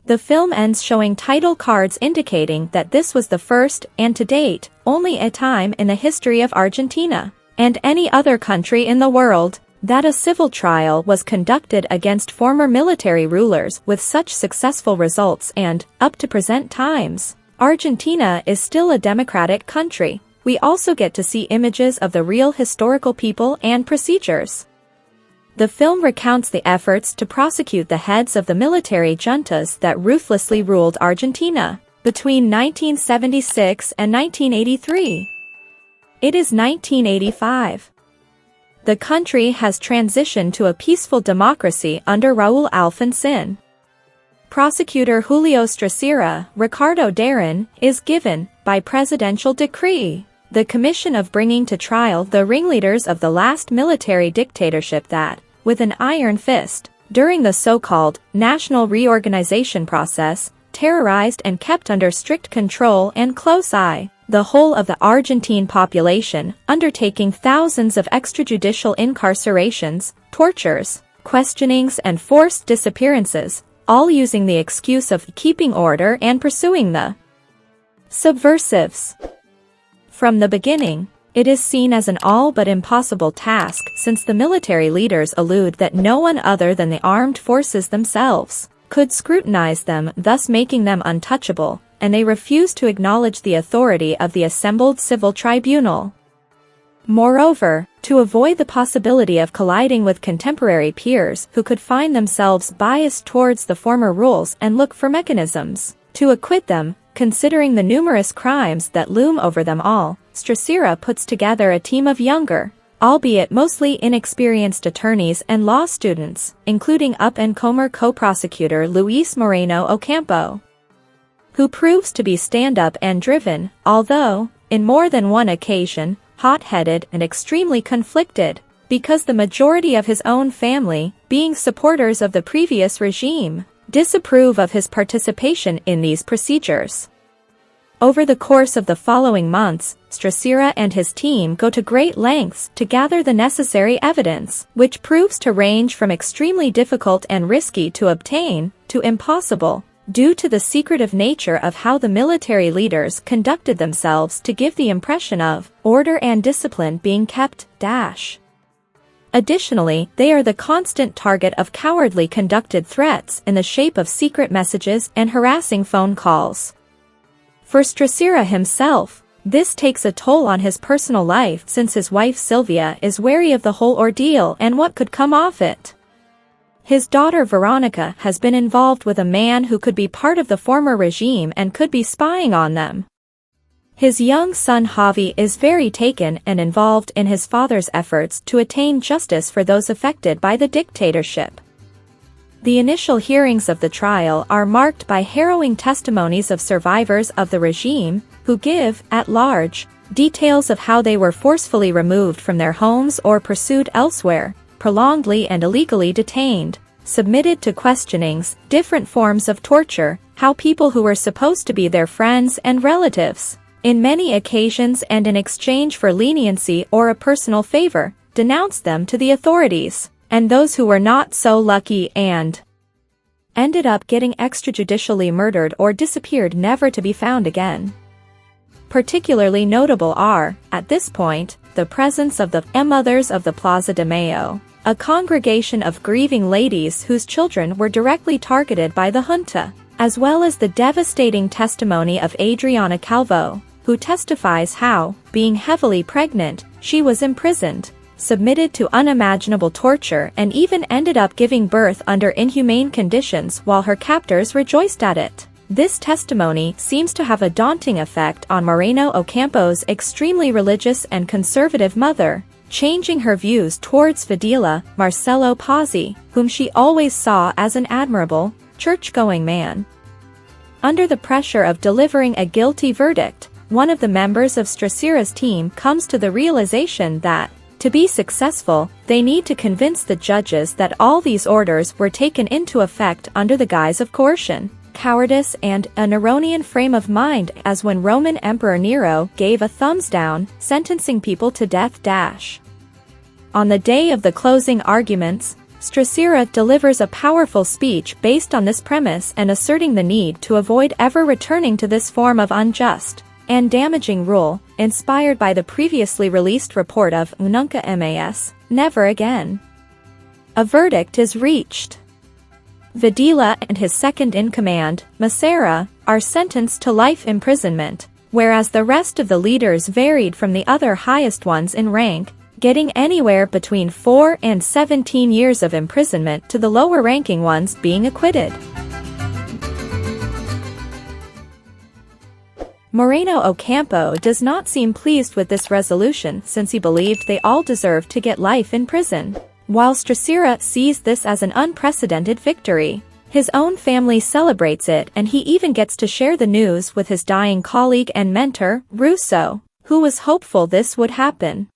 The film ends showing title cards indicating that this was the first, and to date, only a time in the history of Argentina, and any other country in the world, that a civil trial was conducted against former military rulers with such successful results and, up to present times, Argentina is still a democratic country. We also get to see images of the real historical people and procedures. The film recounts the efforts to prosecute the heads of the military juntas that ruthlessly ruled Argentina between 1976 and 1983. It is 1985. The country has transitioned to a peaceful democracy under Raúl Alfonsín. Prosecutor Julio Stracera, Ricardo Darín, is given, by presidential decree, the commission of bringing to trial the ringleaders of the last military dictatorship that, with an iron fist, during the so-called national reorganization process, terrorized and kept under strict control and close eye the whole of the Argentine population, undertaking thousands of extrajudicial incarcerations, tortures, questionings and forced disappearances, all using the excuse of keeping order and pursuing the subversives. From the beginning, it is seen as an all but impossible task since the military leaders allude that no one other than the armed forces themselves could scrutinize them, thus making them untouchable, and they refuse to acknowledge the authority of the assembled civil tribunal. Moreover, to avoid the possibility of colliding with contemporary peers who could find themselves biased towards the former rules and look for mechanisms to acquit them, considering the numerous crimes that loom over them all, Stracera puts together a team of younger, albeit mostly inexperienced attorneys and law students, including up-and-comer co-prosecutor Luis Moreno Ocampo, who proves to be stand-up and driven, although, in more than one occasion, hot-headed and extremely conflicted, because the majority of his own family, being supporters of the previous regime, disapprove of his participation in these procedures. Over the course of the following months, Stracera and his team go to great lengths to gather the necessary evidence, which proves to range from extremely difficult and risky to obtain, to impossible, due to the secretive nature of how the military leaders conducted themselves to give the impression of order and discipline being kept. Additionally, they are the constant target of cowardly conducted threats in the shape of secret messages and harassing phone calls. For Stracera himself, this takes a toll on his personal life since his wife Sylvia is wary of the whole ordeal and what could come off it. His daughter Veronica has been involved with a man who could be part of the former regime and could be spying on them. His young son Javi is very taken and involved in his father's efforts to attain justice for those affected by the dictatorship. The initial hearings of the trial are marked by harrowing testimonies of survivors of the regime, who give, at large, details of how they were forcefully removed from their homes or pursued elsewhere, prolongedly and illegally detained, submitted to questionings, different forms of torture, how people who were supposed to be their friends and relatives, in many occasions and in exchange for leniency or a personal favor, denounced them to the authorities, and those who were not so lucky and ended up getting extrajudicially murdered or disappeared never to be found again. Particularly notable are, at this point, the presence of the Mothers of the Plaza de Mayo, a congregation of grieving ladies whose children were directly targeted by the junta, as well as the devastating testimony of Adriana Calvo, who testifies how, being heavily pregnant, she was imprisoned, submitted to unimaginable torture and even ended up giving birth under inhumane conditions while her captors rejoiced at it. This testimony seems to have a daunting effect on Moreno Ocampo's extremely religious and conservative mother, changing her views towards Fidela Marcelo Pazzi, whom she always saw as an admirable, church-going man. Under the pressure of delivering a guilty verdict, one of the members of Stracera's team comes to the realization that, to be successful, they need to convince the judges that all these orders were taken into effect under the guise of coercion, cowardice and a Neronian frame of mind, as when Roman Emperor Nero gave a thumbs down, sentencing people to death. On the day of the closing arguments, Stracera delivers a powerful speech based on this premise and asserting the need to avoid ever returning to this form of unjust and damaging rule, inspired by the previously released report of Nunca Más, Never Again. A verdict is reached. Videla and his second-in-command, Massera, are sentenced to life imprisonment, whereas the rest of the leaders varied from the other highest ones in rank, getting anywhere between 4 and 17 years of imprisonment to the lower-ranking ones being acquitted. Moreno Ocampo does not seem pleased with this resolution since he believed they all deserved to get life in prison, while Stracera sees this as an unprecedented victory. His own family celebrates it and he even gets to share the news with his dying colleague and mentor, Russo, who was hopeful this would happen.